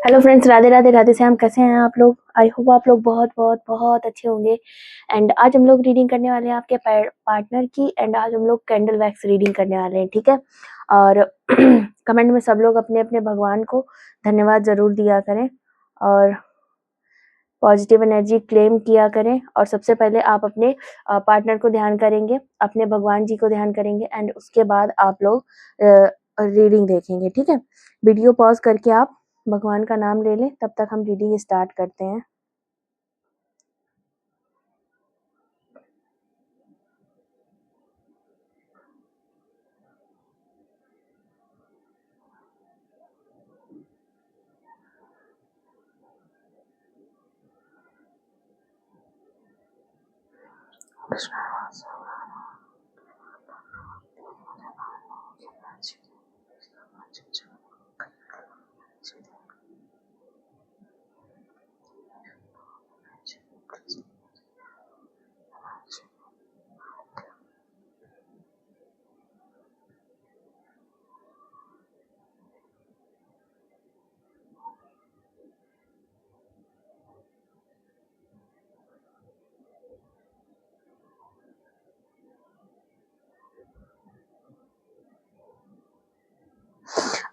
Hello friends, Radhe Radhe Radhe Shyam. कैसे हैं आप लोग? आई होप आप लोग बहुत बहुत बहुत अच्छे होंगे। एंड आज हम लोग रीडिंग करने वाले हैं आपके पार्टनर की। एंड आज हम लोग कैंडल वैक्स रीडिंग करने वाले हैं, ठीक है। और कमेंट में सब लोग अपने अपने भगवान को धन्यवाद जरूर दिया करें और पॉजिटिव एनर्जी क्लेम किया करें। और सबसे पहले आप अपने पार्टनर को ध्यान करेंगे, अपने भगवान जी को ध्यान करेंगे एंड उसके बाद आप लोग रीडिंग देखेंगे, ठीक है। वीडियो पॉज करके आप भगवान का नाम ले लें, तब तक हम रीडिंग स्टार्ट करते हैं।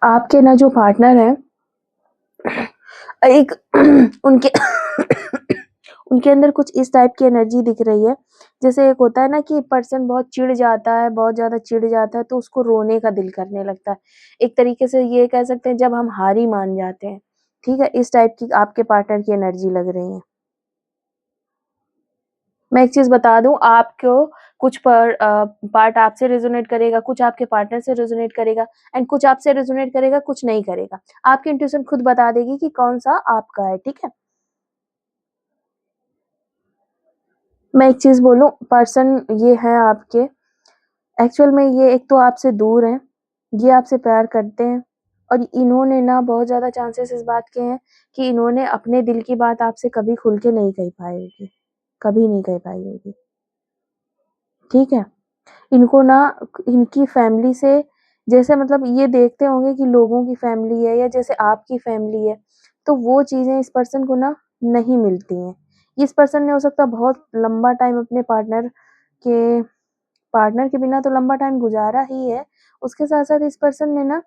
आपके ना जो पार्टनर है, एक उनके उनके अंदर कुछ इस टाइप की एनर्जी दिख रही है। जैसे एक होता है ना कि पर्सन बहुत चिढ़ जाता है, बहुत ज्यादा चिढ़ जाता है तो उसको रोने का दिल करने लगता है। एक तरीके से ये कह सकते हैं जब हम हार ही मान जाते हैं, ठीक है। इस टाइप की आपके पार्टनर की एनर्जी लग रही है। मैं एक चीज बता दूं आपको, कुछ पार्ट आपसे रेजोनेट करेगा, कुछ आपके पार्टनर से रेजोनेट करेगा एंड कुछ आपसे रेजोनेट करेगा, कुछ नहीं करेगा। आपकी इंट्यूशन खुद बता देगी कि कौन सा आपका है, ठीक है। मैं एक चीज बोलूं, पर्सन ये है आपके, एक्चुअल में ये एक तो आपसे दूर है, ये आपसे प्यार करते हैं और इन्होंने ना बहुत ज्यादा चांसेस इस बात के हैं कि इन्होंने अपने दिल की बात आपसे कभी खुल के नहीं कह पाई होगी, कभी नहीं कह पाई होगी, ठीक है। इनको ना इनकी फैमिली से, जैसे मतलब ये देखते होंगे कि लोगों की फैमिली है या जैसे आपकी फैमिली है, तो वो चीजें इस पर्सन को ना नहीं मिलती हैं। इस पर्सन ने हो सकता है बहुत लंबा टाइम अपने के पार्टनर के बिना तो लंबा टाइम गुजारा ही है। उसके साथ साथ इस पर्सन ने ना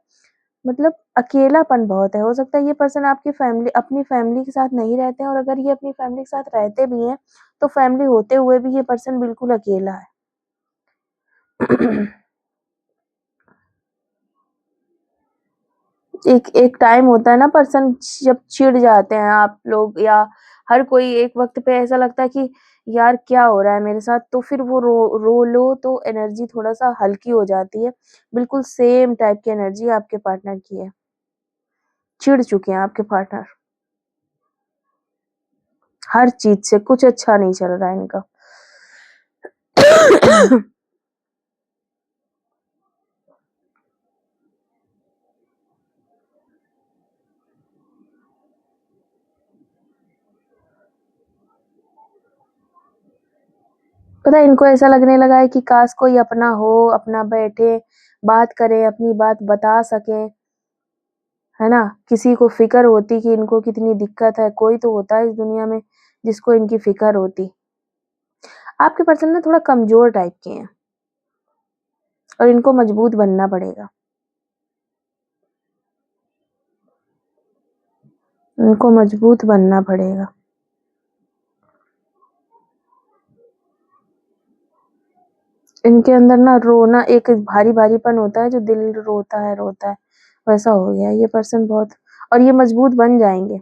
मतलब अकेलापन बहुत है। हो सकता है ये पर्सन आपकी फैमिली, अपनी फैमिली के साथ नहीं रहते हैं, और अगर ये अपनी फैमिली के साथ रहते भी हैं तो फैमिली होते हुए भी ये पर्सन बिल्कुल अकेला है। एक एक टाइम होता है ना, पर्सन जब चिढ़ जाते हैं आप लोग या हर कोई, एक वक्त पे ऐसा लगता है कि यार क्या हो रहा है मेरे साथ, तो फिर वो रो लो तो एनर्जी थोड़ा सा हल्की हो जाती है। बिल्कुल सेम टाइप की एनर्जी आपके पार्टनर की है। चिढ़ चुके हैं आपके पार्टनर, हर चीज से कुछ अच्छा नहीं चल रहा है इनका। पता है, इनको ऐसा लगने लगा है कि काश कोई अपना हो, अपना बैठे, बात करे, अपनी बात बता सके, है ना। किसी को फिक्र होती कि इनको कितनी दिक्कत है, कोई तो होता है इस दुनिया में जिसको इनकी फिक्र होती। आपके पर्सन ना थोड़ा कमजोर टाइप के हैं और इनको मजबूत बनना पड़ेगा, इनको मजबूत बनना पड़ेगा। इनके अंदर ना रोना, एक भारी भारीपन होता है, जो दिल रोता है वैसा हो गया ये पर्सन बहुत। और ये मजबूत बन जाएंगे।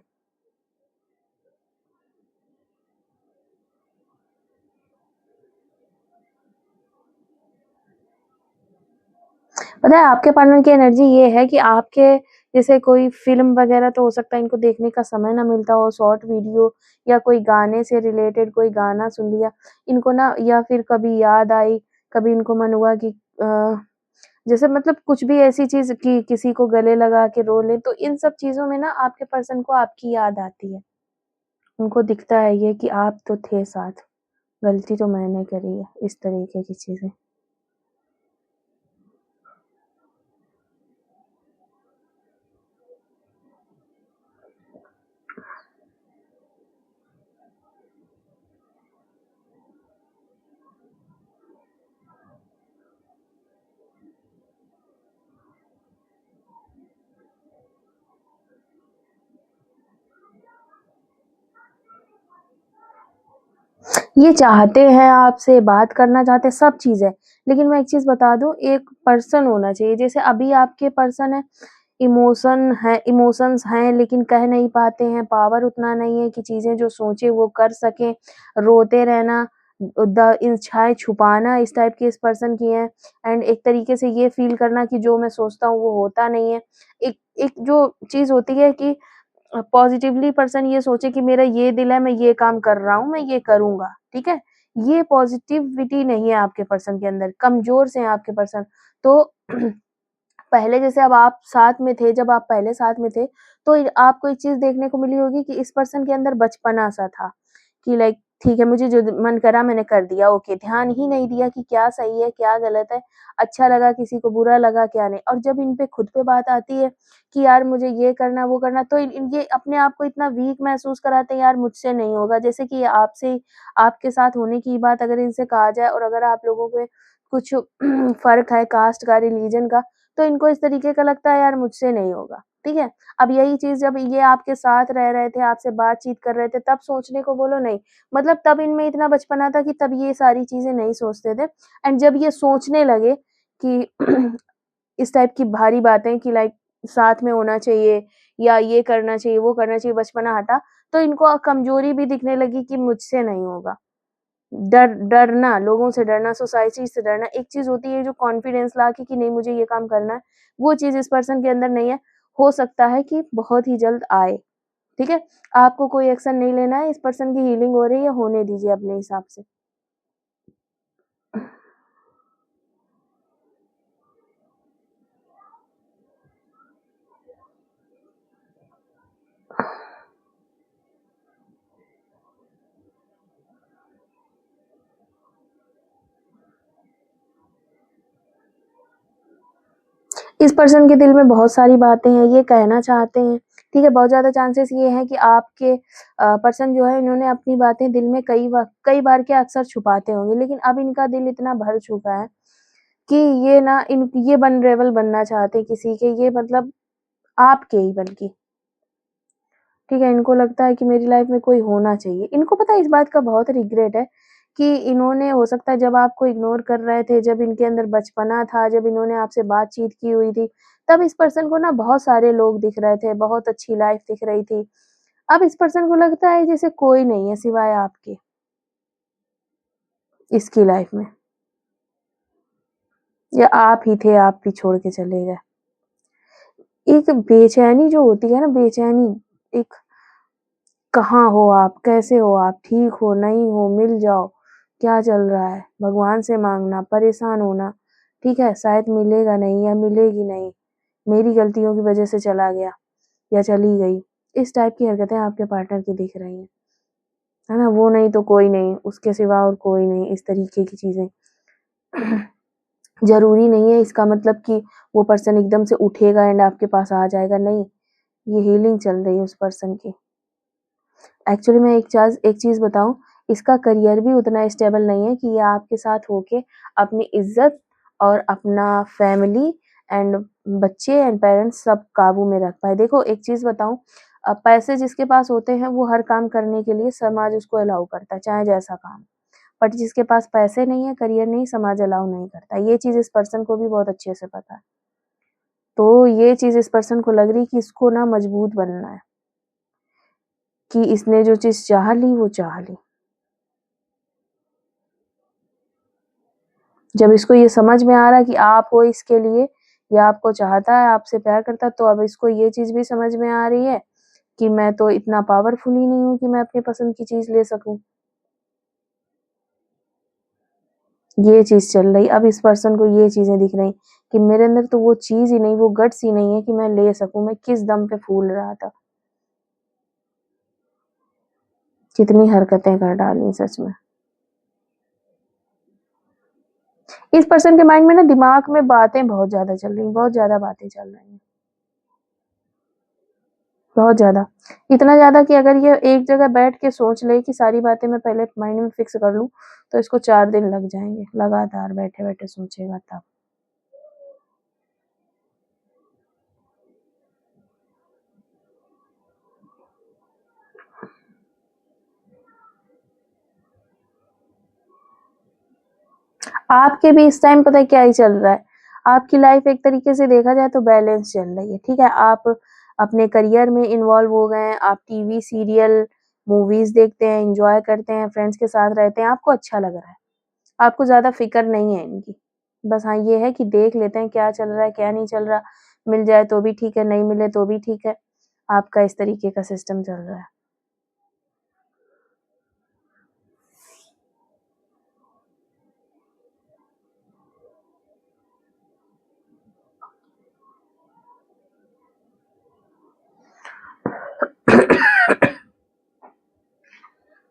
पता है, आपके पार्टनर की एनर्जी ये है कि आपके जैसे कोई फिल्म वगैरह तो हो सकता है इनको देखने का समय ना मिलता हो, शॉर्ट वीडियो या कोई गाने से रिलेटेड कोई गाना सुन लिया इनको ना, या फिर कभी याद आई, कभी इनको मन हुआ कि जैसे मतलब कुछ भी ऐसी चीज कि किसी को गले लगा के रो ले, तो इन सब चीजों में ना आपके पर्सन को आपकी याद आती है। उनको दिखता है ये कि आप तो थे साथ, गलती तो मैंने करी है, इस तरीके की चीजें। ये चाहते हैं आपसे, बात करना चाहते हैं, सब चीज़ है। लेकिन मैं एक चीज़ बता दूँ, एक पर्सन होना चाहिए। जैसे अभी आपके पर्सन है, इमोशंस हैं लेकिन कह नहीं पाते हैं, पावर उतना नहीं है कि चीज़ें जो सोचे वो कर सकें, रोते रहना, द इच्छाएँ छुपाना इस टाइप की इस पर्सन की हैं, एंड एक तरीके से ये फ़ील करना कि जो मैं सोचता हूँ वो होता नहीं है। एक एक जो चीज़ होती है कि पॉज़िटिवली पर्सन ये सोचे कि मेरा ये दिल है, मैं ये काम कर रहा हूँ, मैं ये करूँगा, ठीक है? ये पॉज़िटिविटी नहीं है आपके पर्सन के अंदर, कमज़ोर से हैं आपके पर्सन। तो पहले जैसे अब आप साथ में थे, जब आप पहले साथ में थे, तो आपको एक चीज़ देखने को मिली होगी कि इस पर्सन के अंदर बचपना-सा था, कि लाइक ठीक है, मुझे जो मन करा मैंने कर दिया, ओके। ध्यान ही नहीं दिया कि क्या सही है, क्या गलत है, अच्छा लगा किसी को, बुरा लगा, क्या नहीं। और जब इन पे खुद पे बात आती है कि यार मुझे ये करना, वो करना, तो इन ये अपने आप को इतना वीक महसूस कराते हैं, यार मुझसे नहीं होगा। जैसे कि आपसे आपके साथ होने की बात अगर इनसे कहा जाए, और अगर आप लोगों के कुछ फ़र्क है कास्ट का, रिलीजन का, तो इनको इस तरीके का लगता है यार मुझसे नहीं होगा, ठीक है? अब यही चीज़ जब ये आपके साथ रह रहे थे, आपसे बातचीत कर रहे थे, तब सोचने को बोलो नहीं। मतलब तब इनमें इतना बचपना था कि तब ये सारी चीज़ें नहीं सोचते थे, एंड जब ये सोचने लगे कि इस टाइप की भारी बातें कि लाइक साथ में होना चाहिए या ये करना चाहिए, वो करना चाहिए, बचपना हटा, तो इनको कमज़ोरी भी दिखने लगी कि मुझसे नहीं होगा। डरना, लोगों से डरना, सोसाइटी से डरना, एक चीज़ होती है जो कॉन्फिडेंस ला के कि नहीं मुझे ये काम करना है, वो चीज़ इस पर्सन के अंदर नहीं है। हो सकता है कि बहुत ही जल्द आए, ठीक है? आपको कोई एक्शन नहीं लेना है, इस पर्सन की हीलिंग हो रही है, होने दीजिए अपने हिसाब से। इस पर्सन के दिल में बहुत सारी बातें हैं, ये कहना चाहते हैं, ठीक है? बहुत ज़्यादा चांसेस ये हैं कि आपके पर्सन जो है इन्होंने अपनी बातें दिल में कई बार क्या अक्सर छुपाते होंगे, लेकिन अब इनका दिल इतना भर चुका है कि ये ना इन ये वल्नरेबल बनना चाहते हैं किसी के, ये मतलब आपके ही बल्कि, ठीक है? इनको लगता है कि मेरी लाइफ़ में कोई होना चाहिए। इनको पता है इस बात का बहुत रिग्रेट है कि इन्होंने हो सकता है जब आपको इग्नोर कर रहे थे, जब इनके अंदर बचपना था, जब इन्होंने आपसे बातचीत की हुई थी, तब इस पर्सन को ना बहुत सारे लोग दिख रहे थे, बहुत अच्छी लाइफ़ दिख रही थी। अब इस पर्सन को लगता है जैसे कोई नहीं है सिवाय आपके, इसकी लाइफ़ में, या आप ही थे, आप भी छोड़ के चले गए। एक बेचैनी जो होती है ना, बेचैनी, एक कहाँ हो आप? कैसे हो आप? ठीक हो, नहीं हो, मिल जाओ, क्या चल रहा है? भगवान से माँगना, परेशान होना, ठीक है? शायद मिलेगा नहीं या मिलेगी नहीं, मेरी गलतियों की वज़ह से चला गया या चली गई। इस टाइप की हरकतें आपके पार्टनर की दिख रही हैं, है ना? वो नहीं तो कोई नहीं, उसके सिवा और कोई नहीं, इस तरीके की चीज़ें। ज़रूरी नहीं है इसका मतलब कि वो पर्सन एकदम से उठेगा एंड आपके पास आ जाएगा, नहीं, ये हीलिंग चल रही है उस पर्सन की। एक्चुअली मैं एक चीज़ बताऊँ, इसका करियर भी उतना स्टेबल नहीं है कि ये आपके साथ होके अपनी इज़्ज़त और अपना फैमिली एंड बच्चे एंड पेरेंट्स सब काबू में रख पाए। देखो एक चीज़ बताऊँ, पैसे जिसके पास होते हैं वो हर काम करने के लिए समाज उसको अलाउ करता है, चाहे जैसा काम। बट जिसके पास पैसे नहीं है, करियर नहीं, समाज अलाउ नहीं करता। ये चीज़ इस पर्सन को भी बहुत अच्छे से पता है। तो ये चीज़ इस पर्सन को लग रही कि इसको ना मजबूत बनना है, कि इसने जो चीज़ चाह ली वो चाह ली। जब इसको ये समझ में आ रहा है कि आप हो इसके लिए, या आपको चाहता है, आपसे प्यार करता है, तो अब इसको ये चीज़ भी समझ में आ रही है कि मैं तो इतना पावरफुल ही नहीं हूँ कि मैं अपनी पसंद की चीज़ ले सकूँ। ये चीज़ चल रही, अब इस पर्सन को ये चीज़ें दिख रही कि मेरे अंदर तो वो चीज़ ही नहीं, वो गट्स ही नहीं है कि मैं ले सकूँ, मैं किस दम पे फूल रहा था। कितनी हरकतें कर डाली सच में। इस पर्सन के माइंड में ना दिमाग में बातें बहुत ज़्यादा चल रही हैं, बहुत ज़्यादा बातें चल रही हैं। बहुत ज़्यादा। इतना ज़्यादा कि अगर ये एक जगह बैठ के सोच ले कि सारी बातें मैं पहले माइंड में फिक्स कर लूँ, तो इसको 4 दिन लग जाएँगे, लगातार बैठे-बैठे सोचेगा तब। आपके भी इस टाइम पता है क्या ही चल रहा है, आपकी लाइफ एक तरीके से देखा जाए तो बैलेंस चल रही है, ठीक है? आप अपने करियर में इन्वॉल्व हो गए हैं, आप टीवी, सीरियल, मूवीज़ देखते हैं, एन्जॉय करते हैं, फ्रेंड्स के साथ रहते हैं, आपको अच्छा लग रहा है। आपको ज़्यादा फ़िक्र नहीं है इनकी। बस हाँ, ये है कि देख लेते हैं क्या चल रहा है, क्या नहीं चल रहा। मिल जाए तो भी ठीक है, नहीं मिले तो भी ठीक है। आपका इस तरीके का सिस्टम चल रहा है।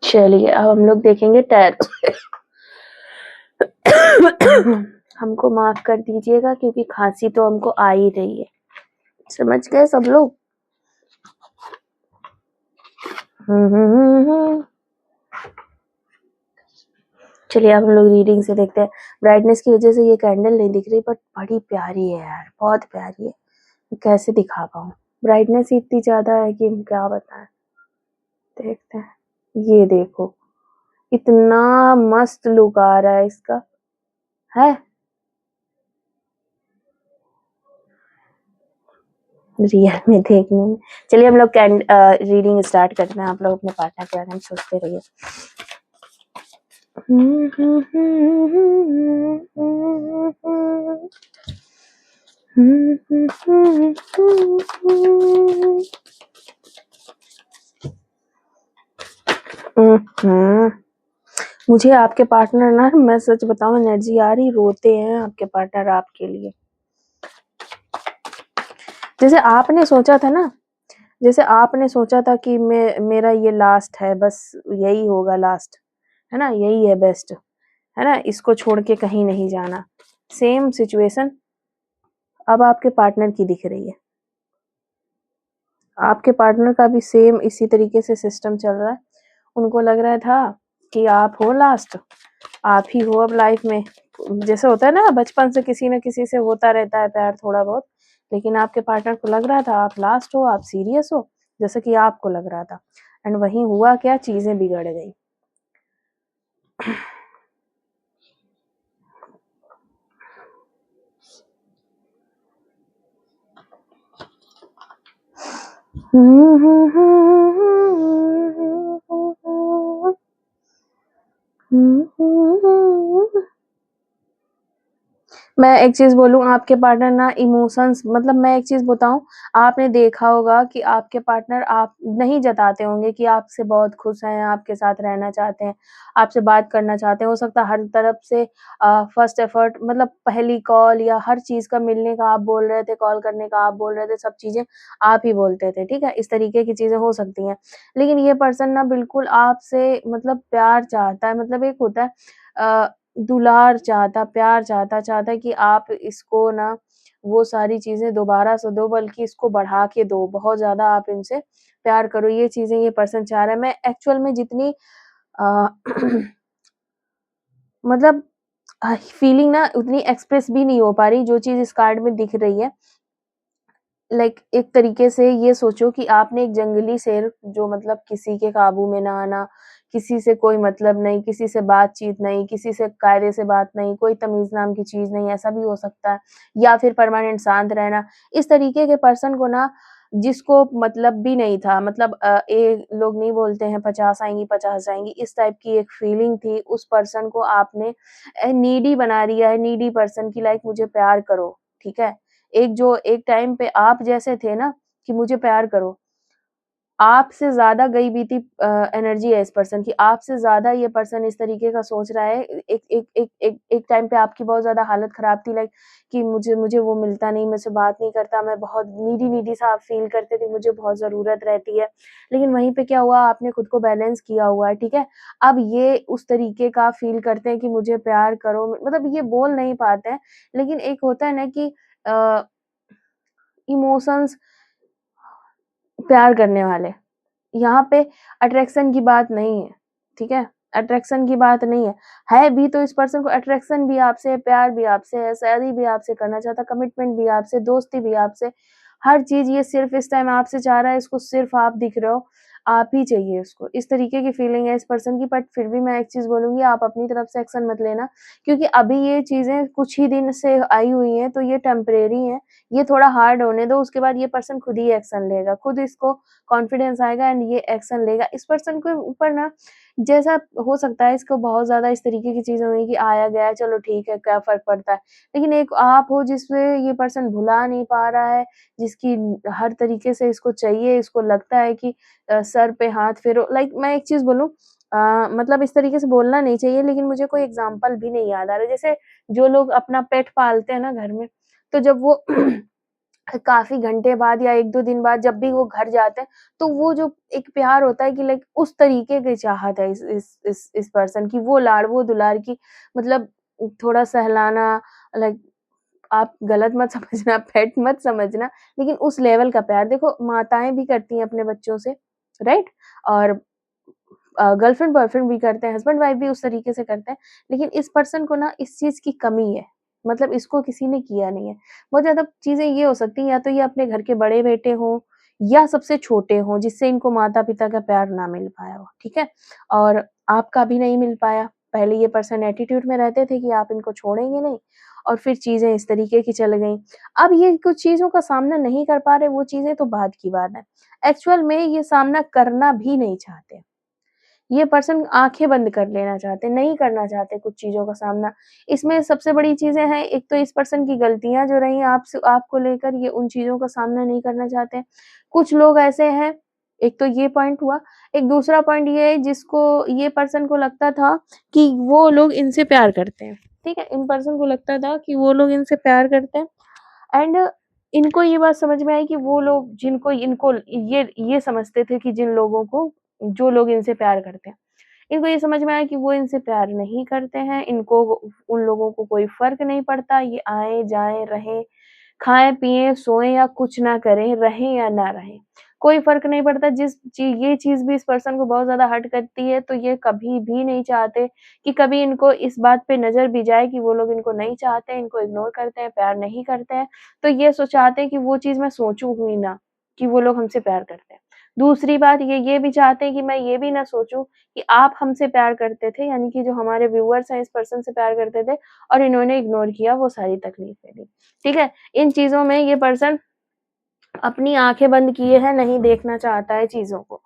चलिए, अब हम लोग देखेंगे टैरो। हमको माफ़ कर दीजिएगा क्योंकि खाँसी तो हमको आ ही रही है। समझ गए सब लोग? चलिए अब हम लोग रीडिंग से देखते हैं। ब्राइटनेस की वज़ह से ये कैंडल नहीं दिख रही बट बड़ी प्यारी है यार, बहुत प्यारी है। कैसे दिखा पाऊँ? ब्राइटनेस ही इतनी ज़्यादा है कि क्या बताएँ। देखते हैं, ये देखो, इतना मस्त लुक आ रहा है इसका, है? रियल में देखने में। चलिए हम लोग रीडिंग स्टार्ट करते हैं, आप लोग अपने पार्टनर के बारे में सोचते रहिए। मुझे आपके पार्टनर ना, मैं सच बताऊं, एनर्जी आ रही, रोते हैं आपके पार्टनर आपके लिए। जैसे आपने सोचा था ना, जैसे आपने सोचा था कि मेरा ये लास्ट है, बस यही होगा लास्ट, है ना, यही है बेस्ट, है ना, इसको छोड़ के कहीं नहीं जाना। सेम सिचुएशन अब आपके पार्टनर की दिख रही है। आपके पार्टनर का भी सेम इसी तरीके से सिस्टम चल रहा है। उनको लग रहा था कि आप हो लास्ट, आप ही हो अब लाइफ में। जैसे होता है ना, बचपन से किसी न किसी से होता रहता है प्यार थोड़ा बहुत, लेकिन आपके पार्टनर को लग रहा था आप लास्ट हो, आप सीरियस हो, जैसे कि आपको लग रहा था। एंड वहीं हुआ क्या, चीजें बिगड़ गई। मैं एक चीज़ बोलूँ, आपके पार्टनर ना इमोशंस, मतलब मैं एक चीज़ बताऊँ, आपने देखा होगा कि आपके पार्टनर आप नहीं जताते होंगे कि आपसे बहुत खुश हैं, आपके साथ रहना चाहते हैं, आपसे बात करना चाहते हैं। हो सकता है हर तरफ से फर्स्ट एफर्ट, मतलब पहली कॉल या हर चीज़ का, मिलने का आप बोल रहे थे, कॉल करने का आप बोल रहे थे, सब चीज़ें आप ही बोलते थे, ठीक है? इस तरीके की चीज़ें हो सकती हैं। लेकिन ये पर्सन ना बिल्कुल आपसे मतलब प्यार चाहता है, मतलब एक होता है दुलार चाहता, प्यार चाहता, चाहता है कि आप इसको ना वो सारी चीज़ें दोबारा से दो, बल्कि इसको बढ़ा के दो, बहुत ज़्यादा आप इनसे प्यार करो, ये चीज़ें ये पर्सन चाह रहा है। मैं एक्चुअल में जितनी अ, मतलब फीलिंग ना उतनी एक्सप्रेस भी नहीं हो पा रही, जो चीज़ इस कार्ड में दिख रही है। लाइक एक तरीके से ये सोचो कि आपने एक जंगली शेर, जो मतलब किसी के काबू में ना आना, किसी से कोई मतलब नहीं, किसी से बातचीत नहीं, किसी से कायदे से बात नहीं, कोई तमीज़ नाम की चीज़ नहीं, ऐसा भी हो सकता है, या फिर परमानेंट शांत रहना। इस तरीके के पर्सन को ना, जिसको मतलब भी नहीं था, मतलब ये लोग नहीं बोलते हैं 50 आएँगी 50 जाएँगी, इस टाइप की एक फीलिंग थी, उस पर्सन को आपने नीडी बना दिया है, नीडी पर्सन की, लाइक मुझे प्यार करो, ठीक है? एक जो एक टाइम पे आप जैसे थे ना कि मुझे प्यार करो, आपसे ज़्यादा गई बीती एनर्जी है इस पर्सन की, आपसे ज़्यादा ये पर्सन इस तरीके का सोच रहा है। एक टाइम पे आपकी बहुत ज़्यादा हालत खराब थी, लाइक कि मुझे मुझे वो मिलता नहीं, मुझसे बात नहीं करता, मैं बहुत नीडी-नीडी सा आप फ़ील करते थे, मुझे बहुत ज़रूरत रहती है। लेकिन वहीं पे क्या हुआ, आपने खुद को बैलेंस किया हुआ है, ठीक है? अब ये उस तरीके का फ़ील करते हैं कि मुझे प्यार करो, मतलब ये बोल नहीं पाते हैं, लेकिन एक होता है ना कि अ, इमोशंस प्यार करने वाले। यहाँ पे अट्रैक्शन की बात नहीं है, ठीक है? अट्रैक्शन की बात नहीं है। है भी तो इस पर्सन को अट्रैक्शन भी आपसे है, प्यार भी आपसे है, शादी भी आपसे करना चाहता है, कमिटमेंट भी आपसे, दोस्ती भी आपसे, हर चीज़ ये सिर्फ़ इस टाइम आपसे चाह रहा है, इसको सिर्फ़ आप दिख रहे हो। आप ही चाहिए उसको, इस तरीके की फीलिंग है इस पर्सन की। बट फिर भी मैं एक चीज़ बोलूँगी, आप अपनी तरफ से एक्शन मत लेना, क्योंकि अभी ये चीज़ें कुछ ही दिन से आई हुई हैं, तो ये टेम्परेरी हैं, ये थोड़ा हार्ड होने दो, उसके बाद ये पर्सन खुद ही एक्शन लेगा, खुद इसको कॉन्फिडेंस आएगा एंड ये एक्शन लेगा। इस पर्सन के ऊपर ना, जैसा हो सकता है इसको बहुत ज़्यादा इस तरीके की चीज़ें हुई कि आया गया चलो ठीक है, क्या फ़र्क पड़ता है। लेकिन एक आप हो जिसमें ये पर्सन भुला नहीं पा रहा है, जिसकी हर तरीके से इसको चाहिए, इसको लगता है कि सर पे हाथ फेरो। लाइक मैं एक चीज़ बोलूँ, मतलब इस तरीके से बोलना नहीं चाहिए, लेकिन मुझे कोई एग्ज़ाम्पल भी नहीं याद आ रहा। जैसे जो लोग अपना पेट पालते हैं ना घर में, तो जब वो काफ़ी घंटे बाद या 1-2 दिन बाद जब भी वो घर जाते हैं, तो वो जो एक प्यार होता है कि लाइक उस तरीके की चाहत है इस पर्सन की, वो लाड़, वो दुलार की, मतलब थोड़ा सहलाना, लाइक आप गलत मत समझना, पेट मत समझना, लेकिन उस लेवल का प्यार देखो माताएँ भी करती हैं अपने बच्चों से, राइट? और गर्लफ्रेंड बॉयफ्रेंड भी करते हैं, हस्बैंड वाइफ भी उस तरीके से करते हैं, लेकिन इस पर्सन को ना इस चीज़ की कमी है, मतलब इसको किसी ने किया नहीं है। बहुत ज़्यादा चीज़ें ये हो सकती हैं, या तो ये अपने घर के बड़े बेटे हों या सबसे छोटे हों, जिससे इनको माता-पिता का प्यार ना मिल पाया हो, ठीक है? और आपका भी नहीं मिल पाया, पहले ये पर्सन एटीट्यूड में रहते थे कि आप इनको छोड़ेंगे नहीं, और फिर चीज़ें इस तरीके की चल गईं। अब ये कुछ चीज़ों का सामना नहीं कर पा रहे, वो चीज़ें तो बाद की बात है। एक्चुअल में ये सामना करना भी नहीं चाहते। ये पर्सन आँखें बंद कर लेना चाहते हैं, नहीं करना चाहते कुछ चीज़ों का सामना। इसमें सबसे बड़ी चीज़ें हैं, एक तो इस पर्सन की गलतियाँ जो रही आपसे आपको लेकर, ये उन चीज़ों का सामना नहीं करना चाहते हैं। कुछ लोग ऐसे हैं, एक तो ये पॉइंट हुआ, एक दूसरा पॉइंट ये है जिसको ये पर्सन को लगता था कि वो लोग इनसे प्यार करते हैं, ठीक है? इन पर्सन को लगता था कि वो लोग इनसे प्यार करते हैं एंड इनको ये बात समझ में आई कि वो लोग जिनको इनको ये समझते थे कि जिन लोगों को जो लोग इनसे प्यार करते हैं, इनको ये समझ में आया कि वो इनसे प्यार नहीं करते हैं, इनको उन लोगों को कोई फ़र्क नहीं पड़ता, ये आएँ, जाएँ, रहें, खाएँ-पिएँ, सोएँ या कुछ ना करें, रहें या ना रहें, कोई फ़र्क नहीं पड़ता। ये चीज़ भी इस पर्सन को बहुत ज़्यादा हर्ट करती है, तो ये कभी भी नहीं चाहते कि कभी इनको इस बात पे नज़र भी जाए कि वो लोग इनको नहीं चाहते, इनको इग्नोर करते हैं, प्यार नहीं करते हैं, तो ये चाहते हैं कि वो चीज़ मैं सोचूँ ही ना, कि वो लोग हमसे प्यार करते हैं। दूसरी बात ये भी चाहते हैं कि मैं ये भी ना सोचूँ कि आप हमसे प्यार करते थे, यानी कि जो हमारे व्यूअर्स हैं इस पर्सन से प्यार करते थे और इन्होंने इग्नोर किया, वो सारी तकलीफ़ें दी। ठीक है? इन चीज़ों में ये पर्सन अपनी आँखें बंद किए हैं, नहीं देखना चाहता है चीज़ों को।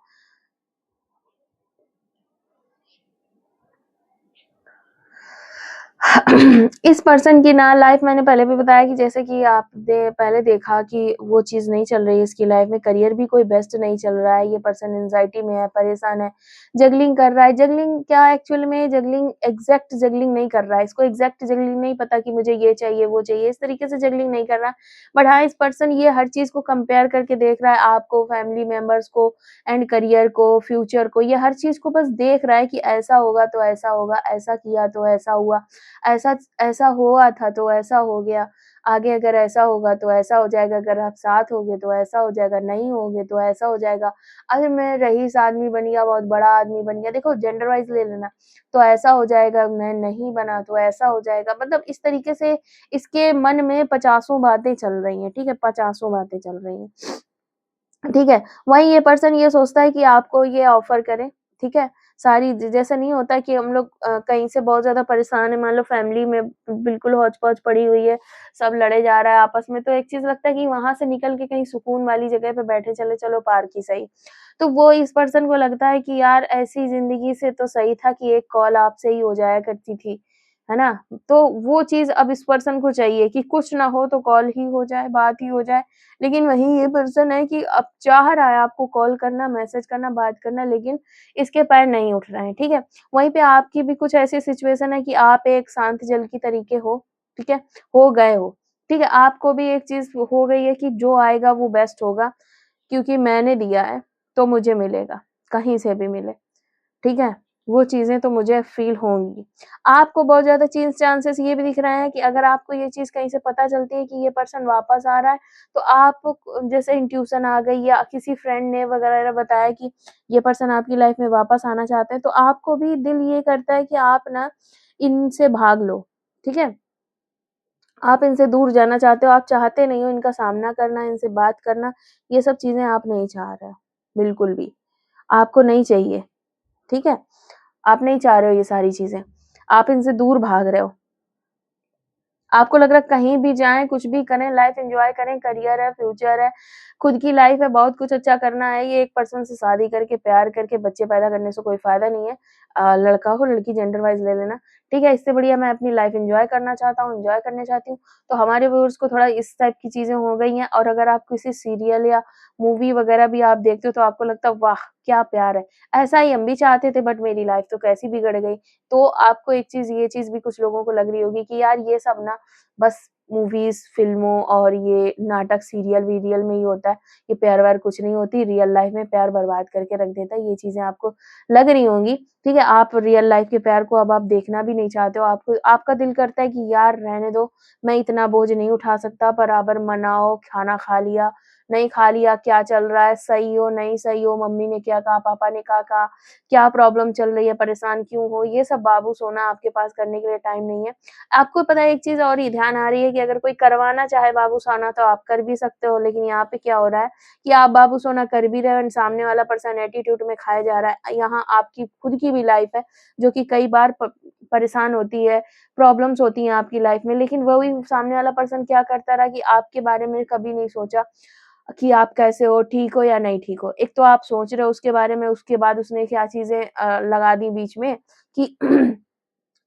इस पर्सन की ना लाइफ मैंने पहले भी बताया कि जैसे कि आपने पहले देखा कि वो चीज़ नहीं चल रही है इसकी लाइफ में, करियर भी कोई बेस्ट नहीं चल रहा है, ये पर्सन एंग्ज़ायटी में है, परेशान है, जगलिंग कर रहा है। जगलिंग क्या एक्चुअल में जगलिंग एग्ज़ैक्ट जगलिंग नहीं कर रहा है, इसको एग्ज़ैक्ट जगलिंग नहीं पता कि मुझे ये चाहिए, वो चाहिए, इस तरीके से जगलिंग नहीं कर रहा। बट हाँ, इस पर्सन ये हर चीज़ को कंपेयर करके देख रहा है, आपको, फैमिली मेंबर्स को एंड करियर को, फ्यूचर को, ये हर चीज़ को बस देख रहा है कि ऐसा होगा तो ऐसा होगा, ऐसा किया तो ऐसा हुआ। ऐसा ऐसा हुआ था तो ऐसा हो गया, आगे अगर ऐसा होगा तो ऐसा हो जाएगा, अगर आप साथ होगे तो ऐसा हो जाएगा, नहीं होगे तो ऐसा हो जाएगा। अगर मैं रईस आदमी बन गया, बहुत बड़ा आदमी बन गया, देखो जेंडर वाइज़ ले लेना, तो ऐसा हो जाएगा, मैं नहीं बना तो ऐसा हो जाएगा। मतलब इस तरीके से इसके मन में पचासों बातें चल रही हैं, ठीक है? पचासों बातें चल रही हैं। ठीक है? वहीं ये पर्सन ये सोचता है कि आपको ये ऑफ़र करे, ठीक है? सारी ज जैसा नहीं होता कि हम लोग कहीं से बहुत ज़्यादा परेशान हैं, मान लो फैमिली में बिल्कुल हौच-पौच पड़ी हुई है, सब लड़े जा रहा है आपस में, तो एक चीज़ लगता है कि वहाँ से निकल के कहीं सुकून वाली जगह पे बैठे चले, चलो पार्क ही सही। तो वो इस पर्सन को लगता है कि यार ऐसी ज़िंदगी से तो सही था कि एक कॉल आपसे ही हो जाया करती थी, है ना? तो वो चीज़ अब इस पर्सन को चाहिए कि कुछ ना हो तो कॉल ही हो जाए, बात ही हो जाए। लेकिन वहीं ये पर्सन है कि अब चाह रहा है आपको कॉल करना, मैसेज करना, बात करना, लेकिन इसके पैर नहीं उठ रहे हैं, ठीक है? वहीं पे आपकी भी कुछ ऐसी सिचुएशन है कि आप एक शांत जल की तरीके हो, ठीक है? हो गए हो, ठीक है? आपको भी एक चीज़ हो गई है कि जो आएगा वो बेस्ट होगा, क्योंकि मैंने दिया है, तो मुझे मिलेगा, कहीं से भी मिले। ठीक है? वो चीज़ें तो मुझे फ़ील होंगी। आपको बहुत ज़्यादा चीज़ चांसेस ये भी दिख रहे हैं कि अगर आपको ये चीज़ कहीं से पता चलती है कि ये पर्सन वापस आ रहा है, तो आप जैसे इंट्यूशन आ गई या किसी फ्रेंड ने वगैरह बताया कि ये पर्सन आपकी लाइफ़ में वापस आना चाहते हैं, तो आपको भी दिल ये करता है कि आप ना इनसे भाग लो, ठीक है? आप इनसे दूर जाना चाहते हो, आप चाहते नहीं हो इनका सामना करना, इनसे बात करना, ये सब चीज़ें आप नहीं चाह रहे हो, बिल्कुल भी। आपको नहीं चाहिए, ठीक है? आप नहीं चाह रहे हो ये सारी चीज़ें, आप इनसे दूर भाग रहे हो। आपको लग रहा है कहीं भी जाएँ, कुछ भी करें, लाइफ़ एन्जॉय करें, करियर है, फ्यूचर है, खुद की लाइफ़ है, बहुत कुछ अच्छा करना है। ये एक पर्सन से शादी करके, प्यार करके, बच्चे पैदा करने से कोई फ़ायदा नहीं है। लड़का हो, लड़की जेंडर वाइज़ ले लेना, ठीक है? इससे बढ़िया मैं अपनी लाइफ़ एन्जॉय करना चाहता हूँ, एन्जॉय करना चाहती हूँ। तो हमारे व्यूअर्स को थोड़ा इस टाइप की चीज़ें हो गई हैं और अगर आप किसी सीरियल या मूवी वगैरह भी आप देखते हो तो आपको लगता है वाह! क्या प्यार है। ऐसा ही हम भी चाहते थे बट मेरी लाइफ़ तो कैसी बिगड़ गई। तो आपको एक चीज़ ये चीज़ भी कुछ लोगों को लग रही होगी कि यार ये सब ना बस मूवीज़, फ़िल्मों और ये नाटक, सीरियल-वीरियल में ही होता है। ये प्यार-व्यार कुछ नहीं होती, रियल लाइफ़ में प्यार बर्बाद करके रख देता है। ये चीज़ें आपको लग रही होंगी, ठीक है? आप रियल लाइफ़ के प्यार को अब आप देखना भी नहीं चाहते हो। आपको आपका दिल करता है कि यार रहने दो, मैं इतना बोझ नहीं उठा सकता, बराबर मनाओ, खाना खा लिया, नहीं खा लिया, क्या चल रहा है, सही हो, नहीं सही हो, मम्मी ने क्या कहा, पापा ने क्या कहा, क्या प्रॉब्लम चल रही है, परेशान क्यों हो? ये सब बाबू-सोना आपके पास करने के लिए टाइम नहीं है। आपको पता है एक चीज़ और ही ध्यान आ रही है कि अगर कोई करवाना चाहे बाबू-सोना तो आप कर भी सकते हो, लेकिन यहाँ पे क्या हो रहा है कि आप बाबू-सोना कर भी रहे हो एंड सामने वाला पर्सन एटीट्यूड में खाया जा रहा है। यहाँ आपकी खुद की भी लाइफ़ है, जो कि कई बार परेशान होती है, प्रॉब्लम्स होती हैं आपकी लाइफ़ में, लेकिन वही सामने वाला पर्सन क्या करता रहा कि आपके बारे में कभी नहीं सोचा कि आप कैसे हो, ठीक हो या नहीं ठीक हो। एक तो आप सोच रहे हो उसके बारे में, उसके बाद उसने क्या चीज़ें लगा दी बीच में कि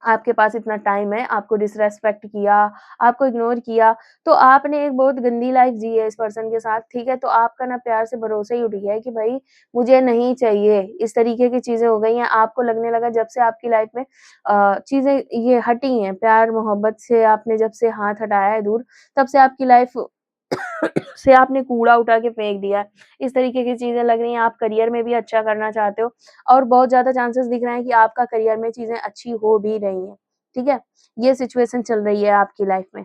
आपके पास इतना टाइम है, आपको डिसरिस्पेक्ट किया, आपको इग्नोर किया, तो आपने एक बहुत गंदी लाइफ़ जी है इस पर्सन के साथ, ठीक है? तो आपका ना प्यार से भरोसा ही उठ गया है कि भई मुझे नहीं चाहिए, इस तरीके की चीज़ें हो गई हैं। आपको लगने लगा जब से आपकी लाइफ़ में चीज़ें ये हटी हैं, प्यार-मोहब्बत से आपने जब से हाथ हटाया है दूर, तब से आपकी लाइफ़ से आपने कूड़ा उठा के फेंक दिया है। इस तरीके की चीज़ें लग रही हैं, आप करियर में भी अच्छा करना चाहते हो और बहुत ज़्यादा चांसेस दिख रहे हैं कि आपका करियर में चीज़ें अच्छी हो भी रही हैं, ठीक है? ये सिचुएशन चल रही है आपकी लाइफ़ में।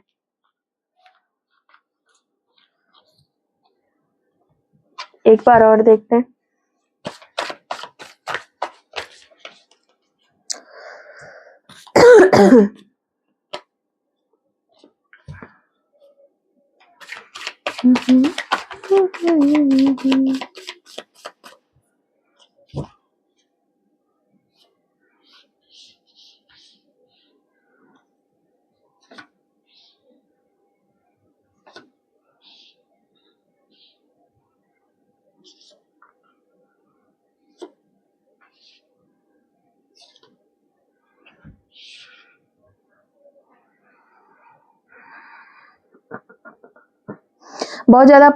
एक बार और देखते हैं। बहुत ज़्यादा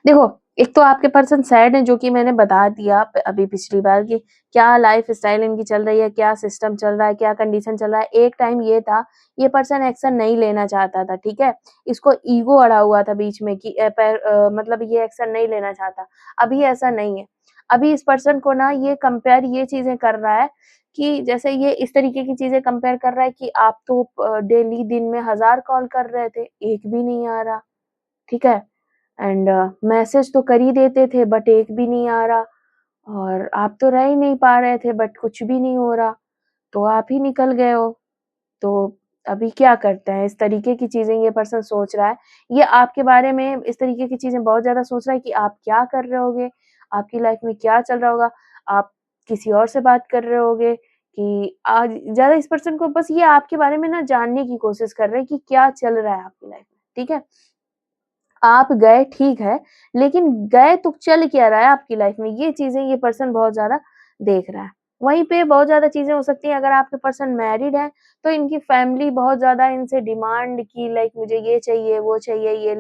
देखो, एक तो आपके पर्सन सैड हैं जो कि मैंने बता दिया अभी पिछली बार कि क्या लाइफ़स्टाइल इनकी चल रही है, क्या सिस्टम चल रहा है, क्या कंडीशन चल रहा है। एक टाइम ये था, ये पर्सन एक्शन नहीं लेना चाहता था, ठीक है? इसको ईगो अड़ा हुआ था बीच में कि मतलब ये एक्शन नहीं लेना चाहता। अभी ऐसा नहीं है। अभी इस पर्सन को ना ये कंपेयर ये चीज़ें कर रहा है कि जैसे ये इस तरीके की चीज़ें कंपेयर कर रहा है कि आप तो डेली दिन में 1000 कॉल कर रहे थे, एक भी नहीं आ रहा, ठीक है? एंड मैसेज तो कर ही देते थे बट एक भी नहीं आ रहा और आप तो रह ही नहीं पा रहे थे बट कुछ भी नहीं हो रहा, तो आप ही निकल गए हो। तो अभी क्या करते हैं? इस तरीके की चीज़ें ये पर्सन सोच रहा है। ये आपके बारे में इस तरीके की चीज़ें बहुत ज़्यादा सोच रहा है कि आप क्या कर रहे होगे, आपकी लाइफ़ में क्या चल रहा होगा, आप किसी और से बात कर रहे होगे कि आज ज़्यादा इस पर्सन को बस ये आपके बारे में ना जानने की कोशिश कर रहे हैं कि क्या चल रहा है आपकी लाइफ़ में, ठीक है? आप गए ठीक है, लेकिन गए तो चल क्या रहा है आपकी लाइफ़ में, ये चीज़ें ये पर्सन बहुत ज़्यादा देख रहा है। वहीं पे बहुत ज़्यादा चीज़ें हो सकती हैं अगर आपके पर्सन मैरिड है, तो इनकी फैमिली बहुत ज़्यादा इनसे डिमांड की लाइक मुझे ये चाहिए, वो चाहिए, ये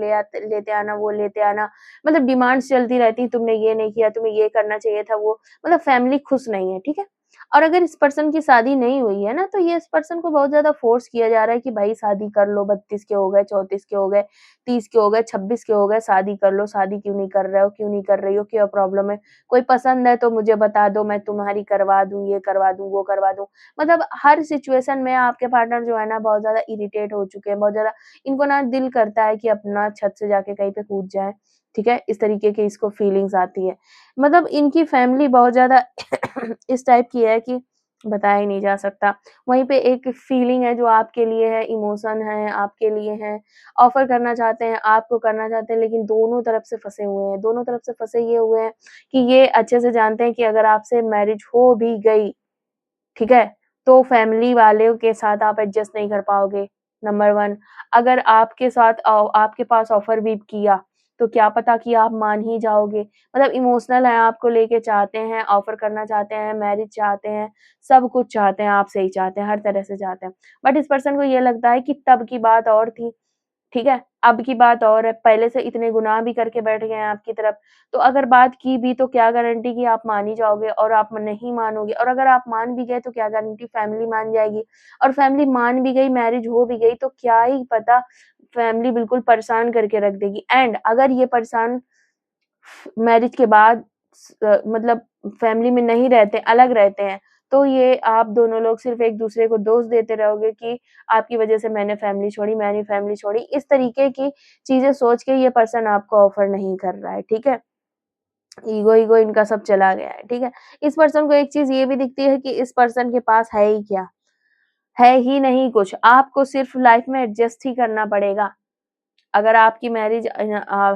लेते आना, वो लेते आना। मतलब डिमांड्स चलती रहती हैं, तुमने ये नहीं किया, तुम्हें ये करना चाहिए था, वो मतलब फैमिली खुश नहीं है, ठीक है? और अगर इस पर्सन की शादी नहीं हुई है ना, तो ये इस पर्सन को बहुत ज़्यादा फ़ोर्स किया जा रहा है कि भाई शादी कर लो, 32 के हो गए, 34 के हो गए, 30 के हो गए, 26 के हो गए, शादी कर लो, शादी क्यों नहीं कर रहे हो, क्यों नहीं कर रही हो, क्या प्रॉब्लम है? कोई पसंद है तो मुझे बता दो, मैं तुम्हारी करवा दूँ, ये करवा दूँ, वो करवा दूँ। मतलब हर सिचुएशन में आपके पार्टनर जो है ना बहुत ज़्यादा इरिटेट हो चुके हैं, बहुत ज़्यादा इनको ना दिल करता है कि अपना छत से जाके कहीं पे कूद जाएँ, ठीक है? इस तरीके की इसको फीलिंग्स आती है। मतलब इनकी फैमिली बहुत ज़्यादा इस टाइप की है कि बताया ही नहीं जा सकता। वहीं पे एक फीलिंग है जो आपके लिए है, इमोशन है, आपके लिए है, ऑफ़र करना चाहते हैं, आपको करना चाहते हैं, लेकिन दोनों तरफ से फँसे हुए हैं। दोनों तरफ से फँसे ये हुए हैं कि ये अच्छे से जानते हैं कि अगर आपसे मैरिज हो भी गई, ठीक है? तो फैमिली वालों के साथ आप एडजस्ट नहीं कर पाओगे, नंबर 1। अगर आपके साथ आपके पास ऑफ़र भी किया, तो क्या पता कि आप मान ही जाओगे। मतलब इमोशनल हैं, आपको लेके चाहते हैं, ऑफ़र करना चाहते हैं, मैरिज चाहते हैं, सब कुछ चाहते हैं, आपसे ही चाहते हैं, हर तरह से चाहते हैं। बट इस पर्सन को ये लगता है कि तब की बात और थी। ठीक है? अब की बात और है, पहले से इतने गुनाह भी करके बैठ गए हैं आपकी तरफ, तो अगर बात की भी तो क्या गारंटी कि आप मान ही जाओगे और आप नहीं मानोगे और अगर आप मान भी गए तो क्या गारंटी फैमिली मान जाएगी और फैमिली मान भी गई, मैरिज हो भी गई तो क्या ही पता फैमिली बिल्कुल परेशान करके रख देगी एंड अगर ये परेशान मैरिज के बाद मतलब फैमिली में नहीं रहते, अलग रहते हैं, तो ये आप दोनों लोग सिर्फ़ एक-दूसरे को दोष देते रहोगे कि आपकी वज़ह से मैंने फैमिली छोड़ी। इस तरीके की चीज़ें सोच के ये पर्सन आपको ऑफ़र नहीं कर रहा है, ठीक है? ईगो इनका सब चला गया है, ठीक है? इस पर्सन को एक चीज़ ये भी दिखती है कि इस पर्सन के पास है ही क्या? है ही नहीं कुछ, आपको सिर्फ़ लाइफ़ में एडजस्ट ही करना पड़ेगा। अगर आपकी मैरिज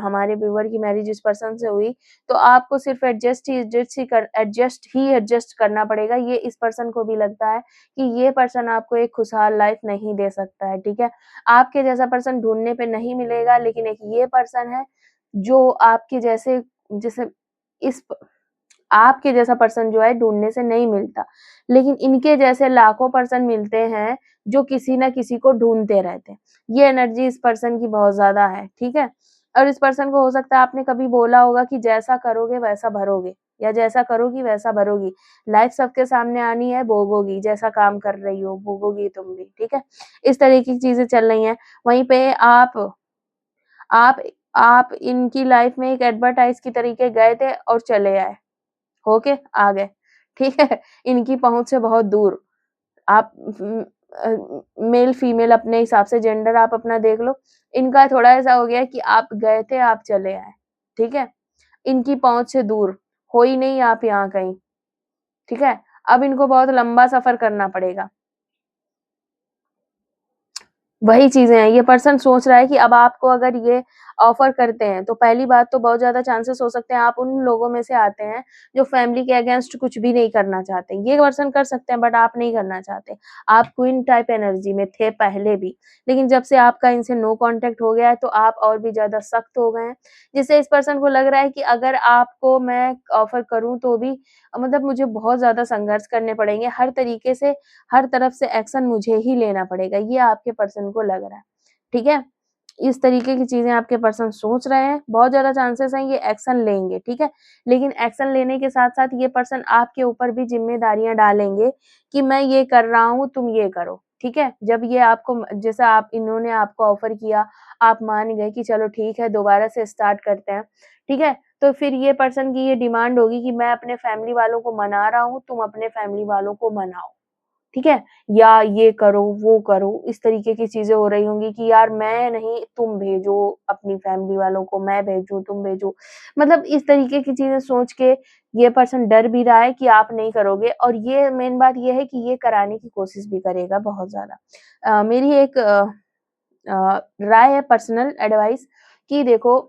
हमारे व्यूअर की मैरिज इस पर्सन से हुई, तो आपको सिर्फ़ एडजस्ट करना पड़ेगा। ये इस पर्सन को भी लगता है कि ये पर्सन आपको एक खुशहाल लाइफ़ नहीं दे सकता है, ठीक है? आपके जैसा पर्सन ढूँढने पे नहीं मिलेगा, लेकिन एक ये पर्सन है, जो आपके जैसे जैसे इस प आपके जैसा पर्सन जो है ढूँढने से नहीं मिलता। लेकिन इनके जैसे लाखों पर्सन मिलते हैं, जो किसी न किसी को ढूँढते रहते हैं। ये एनर्जी इस पर्सन की बहुत ज़्यादा है, ठीक है? और इस पर्सन को हो सकता है आपने कभी बोला होगा कि जैसा करोगे वैसा भरोगे या जैसा करोगी वैसा भरोगी। लाइफ़ सबके सामने आनी है, भोगोगी, जैसा काम कर रही हो, भोगोगी तुम भी, ठीक है? इस तरह की चीज़ें चल रही हैं। वहीं पे आप आप इनकी लाइफ़ में एक एडवर्टाइज़ की तरीके गए थे और चले आए। होके आ गए, ठीक है? इनकी पहुँच से बहुत दूर। आप मेल फीमेल अपने हिसाब से जेंडर आप अपना देख लो। इनका थोड़ा ऐसा हो गया है कि आप गए थे, आप चले आए, ठीक है? इनकी पहुँच से दूर, हो ही नहीं आप यहाँ कहीं, ठीक है? अब इनको बहुत लंबा सफ़र करना पड़ेगा। वही चीज़ें हैं, ये पर्सन सोच रहा है कि अब आपको अगर ये ऑफ़र करते हैं, तो पहली बात तो बहुत ज़्यादा चांसेस हो सकते हैं आप उन लोगों में से आते हैं, जो फैमिली के अगेंस्ट कुछ भी नहीं करना चाहते। ये पर्सन कर सकते हैं बट आप नहीं करना चाहते। आप क्वीन टाइप एनर्जी में थे पहले भी, लेकिन जब से आपका इनसे नो कॉन्टैक्ट हो गया है, तो आप और भी ज़्यादा सख्त हो गए हैं, जिससे इस पर्सन को लग रहा है कि अगर आपको मैं ऑफ़र करूँ तो भी मतलब मुझे बहुत ज़्यादा संघर्ष करने पड़ेंगे, हर तरीके से हर तरफ से एक्शन मुझे ही लेना पड़ेगा, ये आपके पर्सन को लग रहा है, ठीक है? इस तरीके की चीज़ें आपके पर्सन सोच रहे हैं, बहुत ज़्यादा चांसेस हैं ये एक्शन लेंगे, ठीक है? लेकिन एक्शन लेने के साथ-साथ ये पर्सन आपके ऊपर भी ज़िम्मेदारियाँ डालेंगे कि मैं ये कर रहा हूँ, तुम ये करो, ठीक है? जब ये आपको जैसा आप इन्होंने आपको ऑफ़र किया, आप मान गए कि चलो ठीक है, दोबारा से स्टार्ट करते हैं, ठीक है? तो फिर ये पर्सन की ये डिमांड होगी कि मैं अपने फैमिली वालों को मना रहा हूँ, तुम अपने फैमिली वालों को मनाओ। ठीक है? या ये करो, वो करो, इस तरीके की चीज़ें हो रही होंगी कि यार मैं नहीं, तुम भेजो अपनी फैमिली वालों को, मैं भेजूँ, तुम भेजो। मतलब इस तरीके की चीज़ें सोच के ये पर्सन डर भी रहा है कि आप नहीं करोगे और ये मेन बात ये है कि ये कराने की कोशिश भी करेगा बहुत ज़्यादा। मेरी एक राय है पर्सनल एडवाइस कि देखो,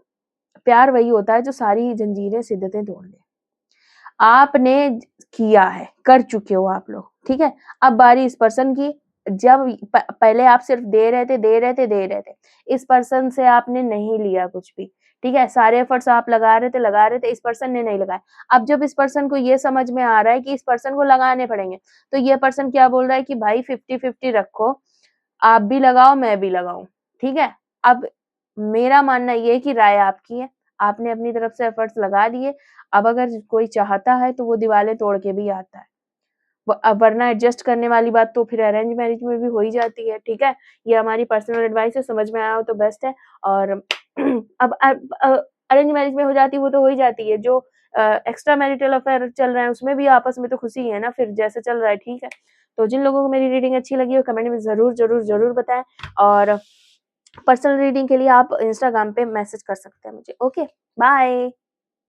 प्यार वही होता है जो सारी जंजीरें, शिद्दतें तोड़ दे। आपने किया है, कर चुके हो आप लोग, ठीक है? अब बारी इस पर्सन की जब पहले आप सिर्फ़ दे रहे थे, दे रहे थे, दे रहे थे। इस पर्सन से आपने नहीं लिया कुछ भी, ठीक है? सारे एफर्ट्स आप लगा रहे थे, इस पर्सन ने नहीं लगाए। अब जब इस पर्सन को ये समझ में आ रहा है कि इस पर्सन को लगाने पड़ेंगे, तो ये पर्सन क्या बोल रहा है कि भाई 50-50 रखो, आप भी लगाओ, मैं भी लगाऊँ, ठीक है? अब मेरा मानना ये है कि राय आपकी है, आपने अपनी तरफ से एफर्ट्स लगा दिए, अब अगर कोई चाहता है तो वो दीवारें तोड़ के भी आता है। वरना एडजस्ट करने वाली बात तो फिर अरेंज मैरिज में भी हो ही जाती है, ठीक है? ये हमारी पर्सनल एडवाइस है, समझ में आया हो तो बेस्ट है और अरेंज मैरिज में हो जाती है वो तो हो ही जाती है, जो एक्स्ट्रा मैरिटल अफेयर चल रहा है उसमें भी आपस में तो खुशी है ना फिर जैसे चल रहा है, ठीक है? तो जिन लोगों को मेरी रीडिंग अच्छी लगी हो कमेंट में ज़रूर बताएँ और पर्सनल रीडिंग के लिए आप इंस्टाग्राम पे मैसेज कर सकते हैं मुझे। Okay, bye.